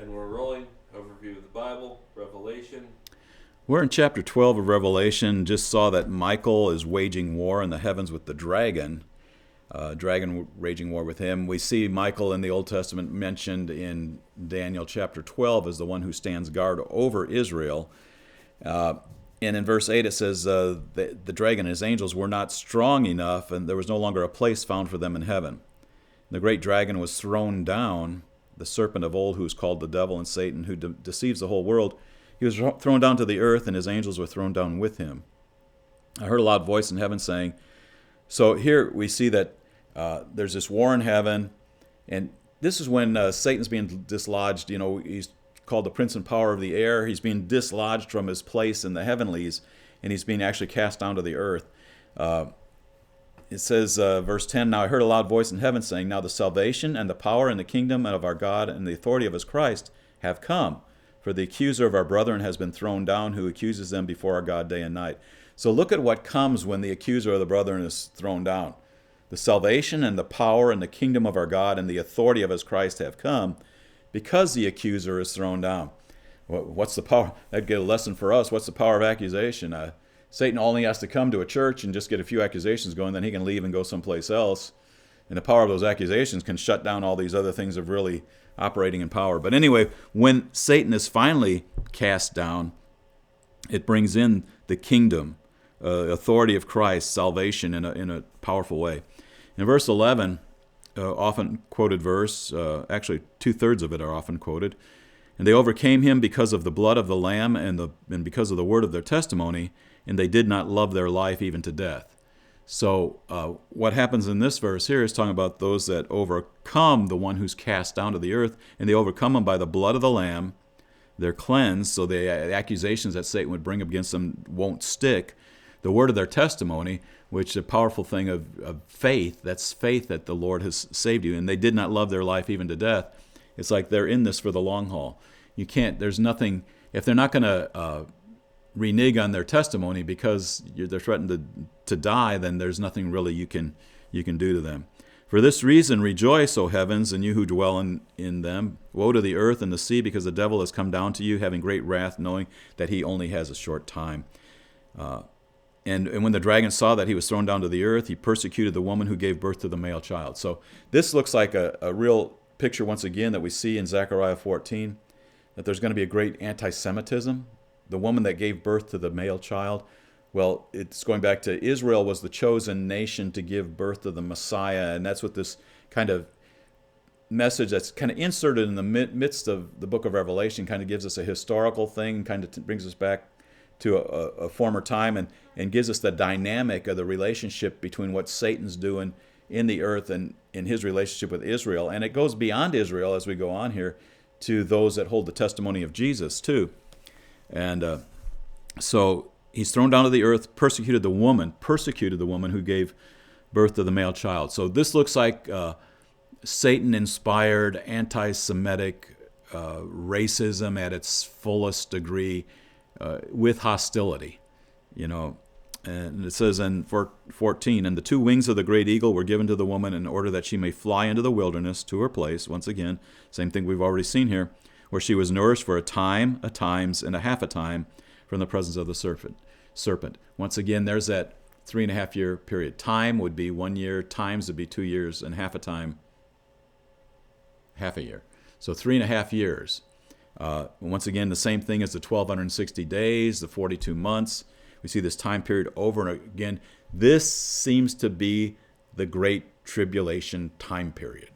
And we're rolling. Overview of the Bible, Revelation. We're in chapter 12 of Revelation. Just saw that Michael is waging war in the heavens with the dragon. Dragon waging war with him. We see Michael in the Old Testament mentioned in Daniel chapter 12 as the one who stands guard over Israel. And in verse 8 it says, the dragon and his angels were not strong enough, and there was no longer a place found for them in heaven. The great dragon was thrown down, the serpent of old, who is called the devil and Satan, who deceives the whole world. He was thrown down to the earth, and his angels were thrown down with him. I heard a loud voice in heaven saying, so here we see that there's this war in heaven, and this is when Satan's being dislodged. You know, he's called the prince and power of the air. He's being dislodged from his place in the heavenlies, and he's being actually cast down to the earth. It says, verse 10, now I heard a loud voice in heaven saying, now the salvation and the power and the kingdom of our God and the authority of his Christ have come. For the accuser of our brethren has been thrown down, who accuses them before our God day and night. So look at what comes when the accuser of the brethren is thrown down. The salvation and the power and the kingdom of our God and the authority of his Christ have come because the accuser is thrown down. What's the power? That'd get a lesson for us. What's the power of accusation? Satan only has to come to a church and just get a few accusations going, then he can leave and go someplace else. And the power of those accusations can shut down all these other things of really operating in power. But anyway, when Satan is finally cast down, it brings in the kingdom, authority of Christ, salvation in a powerful way. In verse 11, often quoted verse, actually 2/3 of it are often quoted, and they overcame him because of the blood of the Lamb and because of the word of their testimony, and they did not love their life even to death. So what happens in this verse here is talking about those that overcome the one who's cast down to the earth, and they overcome him by the blood of the Lamb. They're cleansed, so the accusations that Satan would bring against them won't stick. The word of their testimony, which is a powerful thing of faith, that's faith that the Lord has saved you, and they did not love their life even to death. It's like they're in this for the long haul. You can't, there's nothing, if they're not going to renege on their testimony because they're threatened to die, then there's nothing really you can do to them. For this reason, rejoice, O heavens, and you who dwell in them. Woe to the earth and the sea, because the devil has come down to you, having great wrath, knowing that he only has a short time. And when the dragon saw that he was thrown down to the earth, he persecuted the woman who gave birth to the male child. So this looks like a real picture, once again, that we see in Zechariah 14, that there's going to be a great anti-Semitism. The woman that gave birth to the male child, well, it's going back to Israel was the chosen nation to give birth to the Messiah, and that's what this kind of message that's kind of inserted in the midst of the book of Revelation kind of gives us a historical thing, kind of brings us back to a former time and gives us the dynamic of the relationship between what Satan's doing in the earth and in his relationship with Israel. And it goes beyond Israel as we go on here to those that hold the testimony of Jesus too. And so he's thrown down to the earth, persecuted the woman who gave birth to the male child. So this looks like Satan-inspired anti-Semitic racism at its fullest degree with hostility, you know. And it says in 14, and the two wings of the great eagle were given to the woman in order that she may fly into the wilderness to her place. Once again, same thing we've already seen here, where she was nourished for a time, a times, and a half a time from the presence of the serpent. Once again, there's that 3.5 year period. Time would be 1 year, times would be 2 years, and half a time, half a year. So 3.5 years. Once again, the same thing as the 1,260 days, the 42 months. We see this time period over and again. This seems to be the Great Tribulation time period.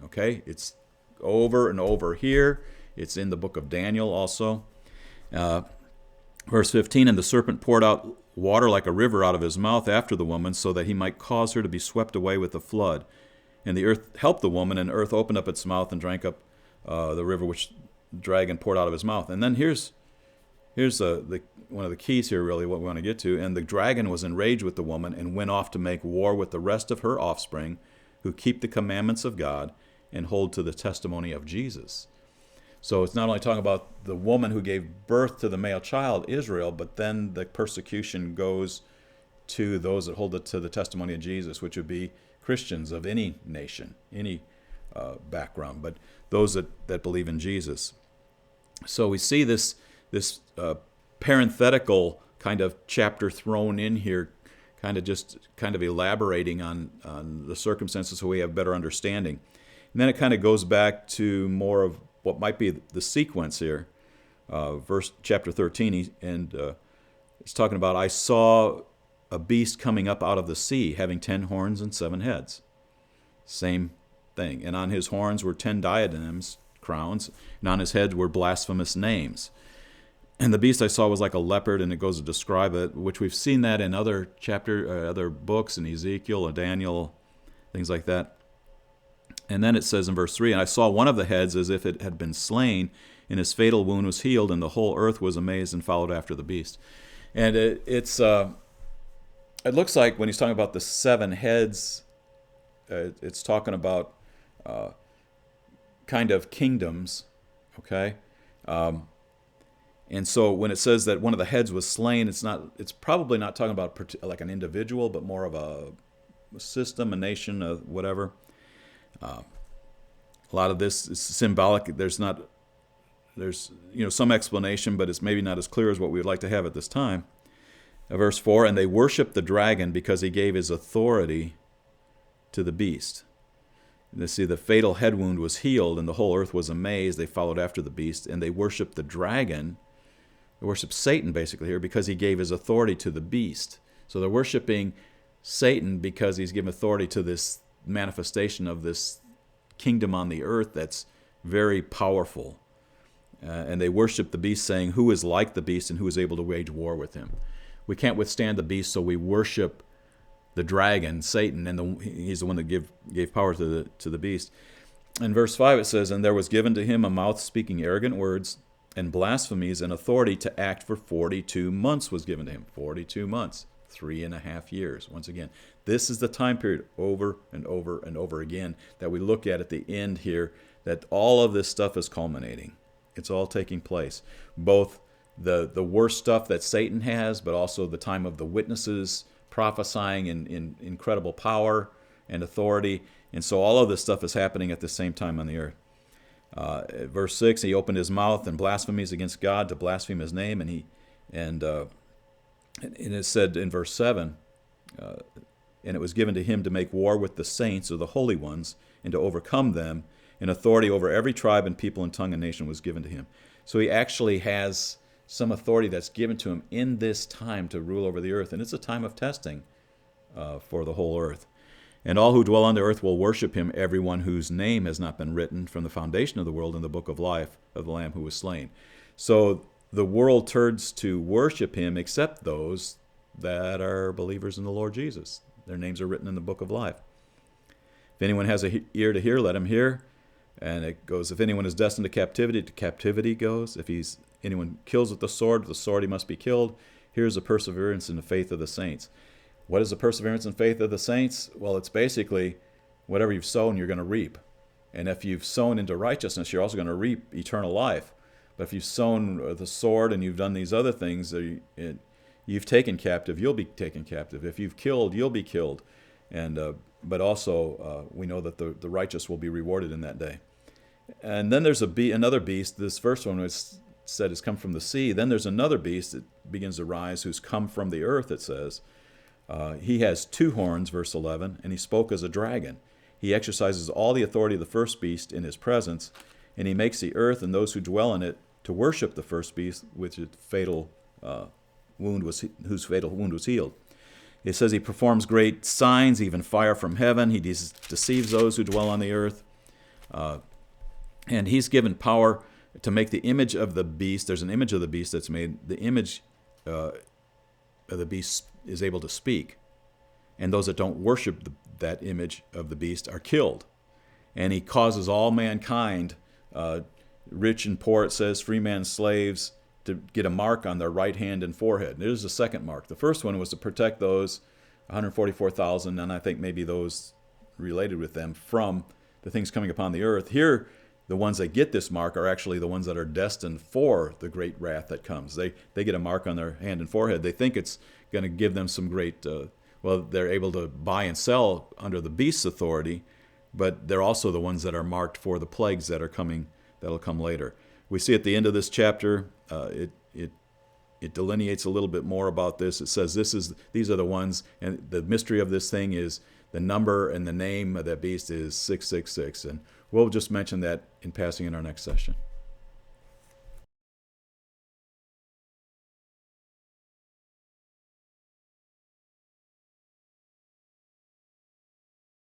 Okay? It's over and over here. It's in the book of Daniel also. Verse 15, and the serpent poured out water like a river out of his mouth after the woman, so that he might cause her to be swept away with the flood. And the earth helped the woman, and earth opened up its mouth and drank up the river which the dragon poured out of his mouth. And then here's one of the keys here, really, what we want to get to. And the dragon was enraged with the woman and went off to make war with the rest of her offspring, who keep the commandments of God and hold to the testimony of Jesus. So it's not only talking about the woman who gave birth to the male child, Israel, but then the persecution goes to those that hold to the testimony of Jesus, which would be Christians of any nation, any background, but those that believe in Jesus. So we see this parenthetical kind of chapter thrown in here, kind of elaborating on the circumstances so we have better understanding. And then it kind of goes back to more of what might be the sequence here. Chapter 13, it's talking about, I saw a beast coming up out of the sea, having 10 horns and 7 heads. Same thing. And on his horns were 10 diadems, crowns, and on his head were blasphemous names. And the beast I saw was like a leopard, and it goes to describe it, which we've seen that in other other books, in Ezekiel and Daniel, things like that. And then it says in verse 3, and I saw one of the heads as if it had been slain, and his fatal wound was healed, and the whole earth was amazed and followed after the beast. And it looks like when he's talking about the 7 heads, it's talking about kind of kingdoms, okay? And so when it says that one of the heads was slain, it's probably not talking about like an individual, but more of a system, a nation, whatever. A lot of this is symbolic. There's some explanation, but it's maybe not as clear as what we would like to have at this time. Verse 4, and they worshiped the dragon because he gave his authority to the beast. And they see the fatal head wound was healed, and the whole earth was amazed. They followed after the beast, and they worshiped the dragon. They worshiped Satan, basically, here, because he gave his authority to the beast. So they're worshiping Satan because he's given authority to this manifestation of this kingdom on the earth that's very powerful. And they worship the beast, saying, who is like the beast and who is able to wage war with him? We can't withstand the beast, so we worship the dragon, Satan, and he's the one that gave power to the beast. In verse 5 it says, and there was given to him a mouth speaking arrogant words and blasphemies, and authority to act for 42 months was given to him. 42 months, 3.5 years. Once again, this is the time period over and over and over again that we look at the end here, that all of this stuff is culminating. It's all taking place. Both the worst stuff that Satan has, but also the time of the witnesses prophesying in incredible power and authority. And so all of this stuff is happening at the same time on the earth. Verse 6, he opened his mouth in blasphemies against God to blaspheme his name. And it said in verse 7, and it was given to him to make war with the saints, or the holy ones, and to overcome them. And authority over every tribe and people and tongue and nation was given to him. So he actually has some authority that's given to him in this time to rule over the earth. And it's a time of testing for the whole earth. And all who dwell on the earth will worship him, everyone whose name has not been written from the foundation of the world in the book of life of the Lamb who was slain. So the world turns to worship him except those that are believers in the Lord Jesus. Their names are written in the book of life. If anyone has an ear to hear, let him hear. And it goes, if anyone is destined to captivity goes. If anyone kills with the sword he must be killed. Here's the perseverance in the faith of the saints. What is the perseverance and faith of the saints? Well, it's basically whatever you've sown, you're going to reap. And if you've sown into righteousness, you're also going to reap eternal life. But if you've sown the sword and you've done these other things, you've taken captive, you'll be taken captive. If you've killed, you'll be killed. And but also we know that the righteous will be rewarded in that day. And then there's another beast. This first one was said has come from the sea. Then there's another beast that begins to rise, who's come from the earth, it says. He has 2 horns, verse 11, and he spoke as a dragon. He exercises all the authority of the first beast in his presence, and he makes the earth and those who dwell in it to worship the first beast, whose fatal wound was healed. It says he performs great signs, even fire from heaven. He deceives those who dwell on the earth. And he's given power to make the image of the beast. There's an image of the beast that's made. The image of the beast is able to speak. And those that don't worship that image of the beast are killed. And he causes all mankind, rich and poor, it says, free men, slaves, to get a mark on their right hand and forehead. There's the second mark. The first one was to protect those 144,000, and I think maybe those related with them, from the things coming upon the earth. Here, the ones that get this mark are actually the ones that are destined for the great wrath that comes. They get a mark on their hand and forehead. They think it's going to give them some great, they're able to buy and sell under the beast's authority, but they're also the ones that are marked for the plagues that are coming, that'll come later. we see at the end of this chapter, it delineates a little bit more about this. It says these are the ones, and the mystery of this thing is the number and the name of that beast is 666. And we'll just mention that in passing in our next session.